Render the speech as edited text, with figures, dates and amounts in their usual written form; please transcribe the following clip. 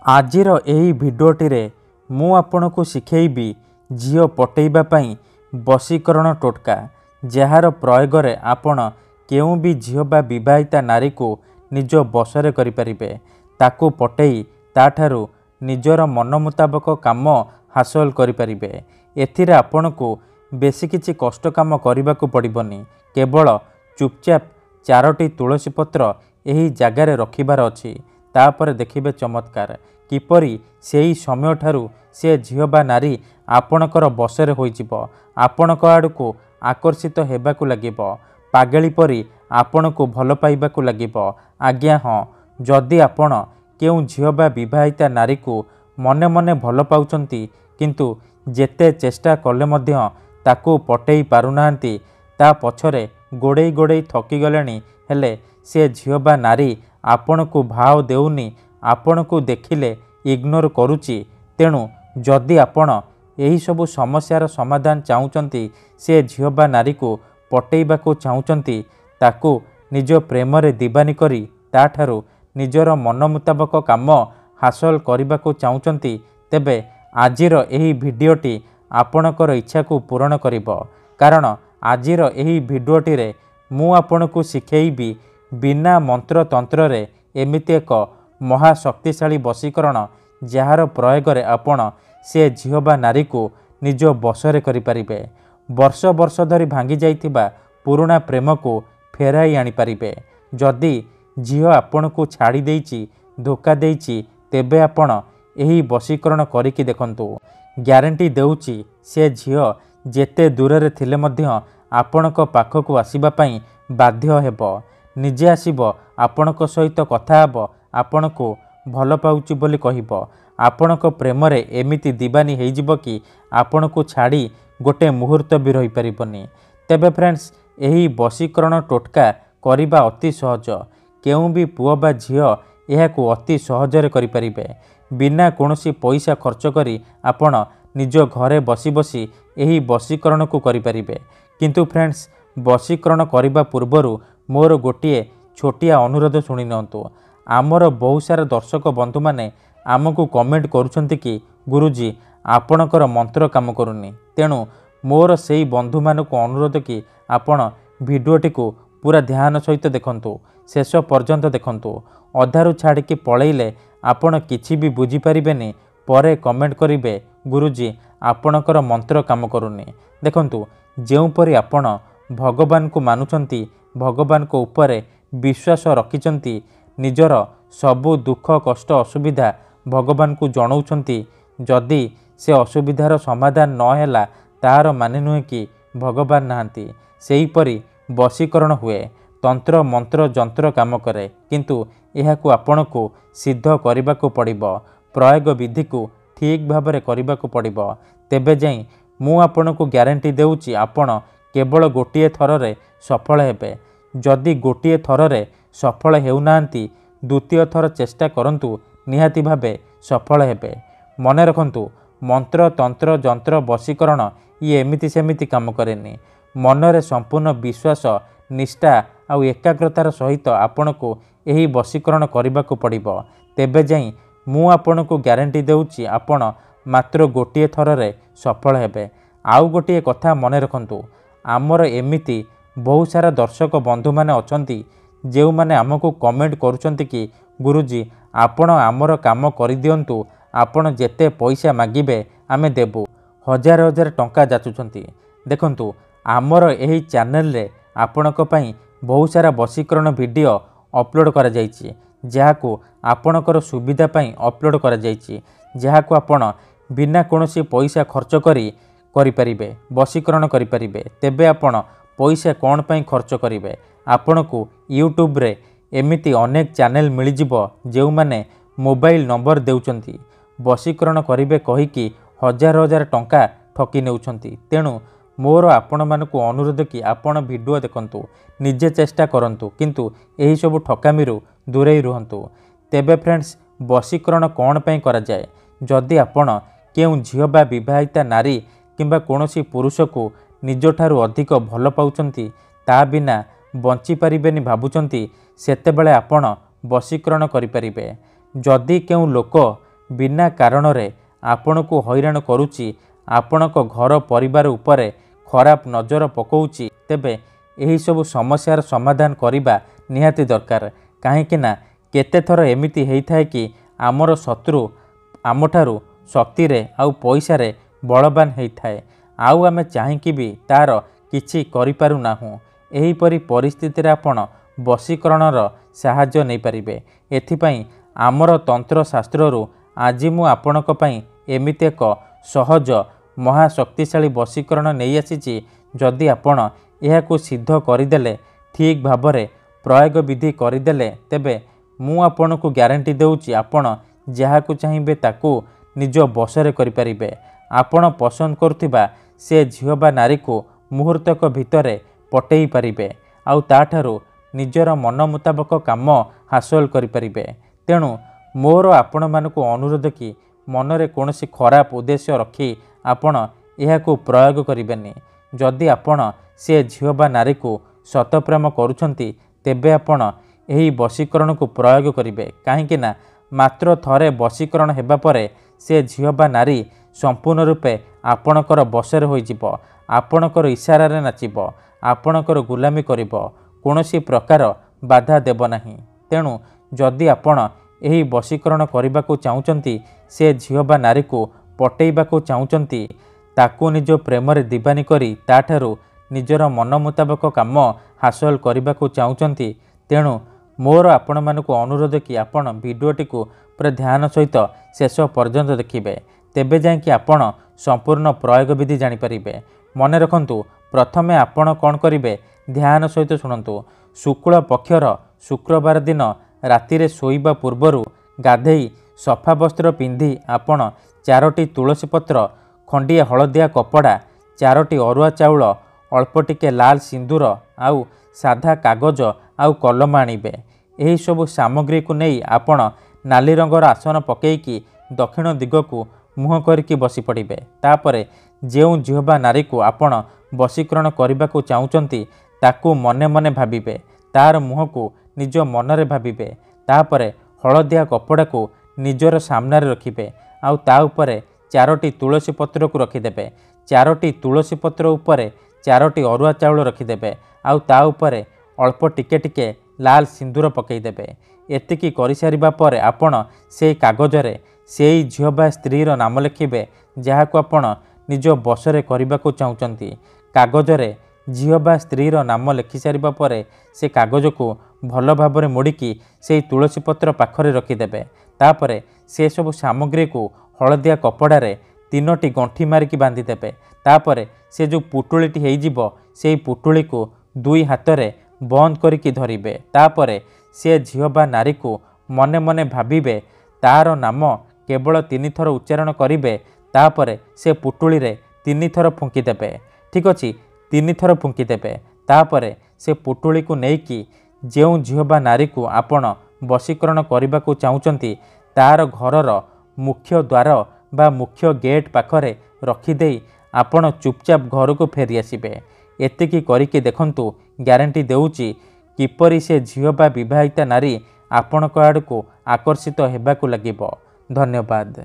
आजिर एही भिडियोटी मु आपनको शिखेबी झील पटेइबा पई वशीकरण टोटका जार प्रयोग में आपण केउ भी झील बा विवाहिता नारी को निज बसरे करिपारिबे ताकू पटेई ताठारु निजर मन मुताबक काम हासिल करिपारिबे। एथिरे आपनको बेसी किछि कष्ट काम करबाकू पड़िबनी, केवल चुपचाप 4टी तुलसी पत्र एही जगार रखिबार अछि। तापर देखिबे चमत्कार किपरि सेही समय ठारू से झील बा नारी आपणकर बसरे होइजिबो, आपणक आड़को आकर्षित हेबाकू लागिबो, पागेली परी आपणको भल पाइबाकू लागिबो। आज्ञा हाँ, जदि आपण केउ झील बा विवाहिता नारी को मने मने भल पाउचंती किंतु जेते चेष्टा कले मध्य ताकू पटेई पारुनाहांती, ता पछरे गोड़ेई गोड़ेई थकी गलेनी, हेले से झील बा नारी आपणको भाव देउनी, आपणको देखिले इग्नोर करुची। तेणु जदि आपण एही सबु समस्यार समाधान चाहूचंती, से झील बा नारी को पटेइबाकू चाहूचंती, ताकू निज प्रेम रे दीवानी करी ताठारु निजर मन मुताबक काम हासिल करबाकू चाहूचंती, तेबे आजिर एही भिडियोटी आपणकर इच्छा को पूरण करिबो। कारण आजिर एही भिडियोटी रे मु आपणको शिखेइबी बिना मंत्र तंत्र रे एमिति एक महाशक्तिशाली वशीकरण जार प्रयोग में आपण से झील बा नारी को निज बसरे करिपारिबे। वर्ष वर्ष धरी भांगी जाइथिबा पुराना प्रेम को फेराई आनिपारिबे। जदि झील आपण को छाड़ी देइची, धोखा देइची, तेबे आपण एही वशीकरण करिकि देखंतु। ग्यारंटी देउची से झील जेते दूर रे थिले मध्य आपणक पाखकु आसीबा पई बाध्य हेबो, निजे आसीबो, आपणक सहित कथा हेबो, आपणको भल पाउची बोली कहिबो, आपणक प्रेम रे एमिति दीवानी हेइजिबो कि आपणको छाड़ी गोटे मुहूर्त भी रही परिबनी। तेबे फ्रेंड्स, एही वशीकरण टोटका करिबा अति सहज। केउ भी पुओ बा झील एहाकू अति सहजरे करिपारिबे। बिना कोनोसी पैसा खर्च करी आपण निज घरे बसी बसी एही वशीकरण को करिपारिबे। किंतु फ्रेंड्स, वशीकरण करिबा पूर्वरु मोर गोटिए छोटिया अनुरोध सुनि नंतु। आमर बहुत सारा दर्शक बंधु माने आमको कमेंट करुछंती कि गुरुजी आपणकर मंत्र काम करूनी। तेणु मोर सेही बंधु मानक अनुरोध कि आपण भिडियोटी को पूरा ध्यान सहित देखंतु, शेष पर्यंत देखंतु। अधारु छाड़िकी पळेइले आपण किछि भी बुझी परिबेनी, परे कमेंट करिवे गुरुजी आपणकर मंत्र काम करूनी। देखंतु, जेउपरि आपण भगवान को मानुचंती, भगवान को ऊपर विश्वास रखिचंती, निजर सबु दुख कष्ट असुविधा भगवान को जणाउछंती, जदि से असुविधार समाधान न हैला तार माने नुहे कि भगवान नाहांती। सेहीपरि वशीकरण हुए, तंत्र मंत्र जंत्र काम करे, किंतु एहाकू आपणको सिद्ध करबाकू पड़िबो, प्रयोग विधि को ठीक भाबरे करबाकू पड़िबो। तेबे जाई मु आपणको ग्यारंटी देउची आपण केवल गोटिए थररे सफल हेबे। जदि गोटिए थररे सफल हेउनाहांती, द्वितीय थर चेष्टा करंतु, निहाती भाबे सफल हेबे। मने रखंतु, मंत्र तंत्र जंत्र वशीकरण ये एमिति सेमिति काम करेनी। मनरे संपूर्ण विश्वास निष्ठा आउ एकाग्रतार सहित आपणको एही वशीकरण करबाकू पड़िबो। तेबे जाई मु आपणको ग्यारंटी देउची आपण मात्र गोटिए थररे सफल हेबे। आउ गोटिए कथा मने रखंतु, आमर एमिति बहुत सारा दर्शक बंधु माने अछंती जेउ माने आमको कमेंट करूचंती कि गुरुजी आपण आमर काम करि दियंतु, आपण जेते पैसा मागिबे आमे देबु, हजार हजार टंका जाचुचंती। देखंतु, आमर एही चैनल रे आपणक पई बहुत सारा वशीकरण वीडियो अपलोड करा जायछि, जाहाकू आपणकर सुविधा पई अपलोड करा जायछि, जाहाकू आपण बिना कोनोसी पैसा खर्च करि परिबे, वशीकरण करि परिबे। तेबे आपण पैसा कोन पई खर्च करिवे? आपणको यूट्यूब रे एमिति अनेक चैनल मिल जिवो जेउ माने मोबाइल नंबर देउचंती, वशीकरण करिवे कहिकी हजार हजार टंका ठकी नेउचंती। तेणु मोर आपण मानकु अनुरोध कि आपण वीडियो देखंतु, निजे चेष्टा करंतु, किंतु एही सब ठकामीरु दूरेई रुहंतु। तेबे फ्रेंड्स, वशीकरण कोन पई करा जाय? जदि आपण केउ झील बा विवाहिता नारी किंबा कोनोसी पुरुष को निजठारु अधिक भल पाउचंती, ता बिना बंची पारिबेनी भाबुचंती, सेतेबेले आपण वशीकरण करिपारिबे। जदि केउ लोक बिना कारणरे आपणको हैरान करुच्ची, आपणक घर परिवार उपरे खराब नजर पकाउची, तेबे एही सबु समस्यार समाधान करिबा निहाती दरकार। काहेकि ना केते थर एमिति हेइथाए कि आमर शत्रु आमठारु शक्ति रे आउ पैसा रे बलवान हेइथाए, आउ आमे चाहिकी भी तार किछि करि पारु नाहु। एही परि परिस्थिति रे आपण वशीकरणर साहाय्य नै परिबे। एथिपई आमर तंत्र शास्त्ररु आजि मु आपणक पई एमिति एक सहज महाशक्तिशाली वशीकरण नहीं आसीची। जदि आपण एहाकु सिद्ध करदेले, ठीक भावरे प्रयोग विधि करदेले, तेबे मु आपणकु ग्यारंटी देउची आपण जहाकु चाहिबे ताकु निज बसरे करिपारिबे। आपण पसंद करुथिबा से झियो बा नारी को मुहूर्तक भितरे पटेई पारिबे, आउ ताठारु निजर मन मुताबक काम हासिल करिपारिबे। तेणु मोर आपण मानकु अनुरोध कि मनरे कोनोसी खराब उद्देश्य रखी आपण एहाकु प्रयोग करिबेनी। जदि आपण से झियो बा नारी को सतप्रेम करुछंती, तेबे आपण एही वशीकरण को प्रयोग करिबे। काहेकि ना मात्र थरे वशीकरण हेबा परे से झियो बा नारी संपूर्ण रूपे आपणकर बसरे होइजिबो, आपणकर इशारा रे नाचिबो, आपणकर गुलामी करिबो, कोनोसी प्रकार बाधा देब नाही। तेणु जदि आपण एही वशीकरण करिबाकू चाहुचंती, से झियो बा नारी को पटेइबाकू चाहुचंती, ताकू निज प्रेम रे दीवानी करी ताठारु निजर मन मुताबक काम हासिल करिबाकू चाहुचंती, तेणु मोर आपण मानकु अनुरोध कि आपण वीडियोटी को पूरा ध्यान सहित शेष पर्यंत देखिबे, तेबे जाय कि आपण संपूर्ण प्रयोग विधि जानि परिबे। मने रखंतु, प्रथमे आपण कोन करिबे ध्यान सहित शुणंतु। शुक्ल पक्षर शुक्रवार दिन राति रे सोइबा पूर्वरु गाधेई सफा वस्त्र पिंधि आपण 4टी तुलसी पत्र, खंडिए हलदिया कपड़ा, 4टी अरुआ चाउल, अल्प टिके लाल सिंदूर आउ साधा कागज आउ कलम आनिबे। एही सबु सामग्री को नहीं आपण नाली रंगर आसन पकेइकी दक्षिण दिगकू मुह करिकी बसी पड़िबे। तापरे जेउ झियो बा नारी को आपण वशीकरण करबाकू चाहुचंती ताकू मने मने भाबिबे, तार मुह को निज मनरे भाबिबे। तापरे हलदिया कपड़ा को निजर सामने रखिबे, आउ ता उपरे 4टी तुलसी पत्र को रखिदेबे। 4टी तुलसी पत्र उपरे 4टी अरुआ चाउल रखिदेबे, आउ ता उपरे अल्प टिके टिके लाल सिंदूर पकईदेबे। एतिकी करि सारिबा परे आपण से कागजरे सेई झियो बा स्त्रीर नाम लिखिबे जहाकू आपण निज बसरे करबाकू चाहुचंती। कागजरे झियो बा स्त्रीर नाम लिखि सारिबा परे से कागज को भल भाबरे मोड़िकी से तुलसी पत्र पाखरे रखिदेबे। तापरे से सब सामग्री को हलदिया कपड़ारे 3टी गंठी मारिकी बांधिदेबे। तापरे से जो पुटुलीटी हेइजिबो सेई पुटुली को 2 हाथरे बंद करिकी धरिबे। तापरे से झियो बा नारी को मने मने भाबिबे, तार नाम केवल 3 थर उच्चारण करिबे। तापरे से पुटुली रे 3 थर फुंकी देबे। ठीक अछि, 3 थर फुंकी देबे। तापरे से पुटुली को नेइकी जेउ झियो बा नारी को आपण वशीकरण करबाकू चाहुचंती तार घरर मुख्य द्वार बा मुख्य गेट पाखरे रखिदेई आपण चुपचाप घर को फेरी आसिबे। एतिकी करिके देखंतु, ग्यारंटी देउची किपरि से झियो बा विवाहिता नारी आपणक आड़को आकर्षित हेबाकू लागिबो। धन्यवाद।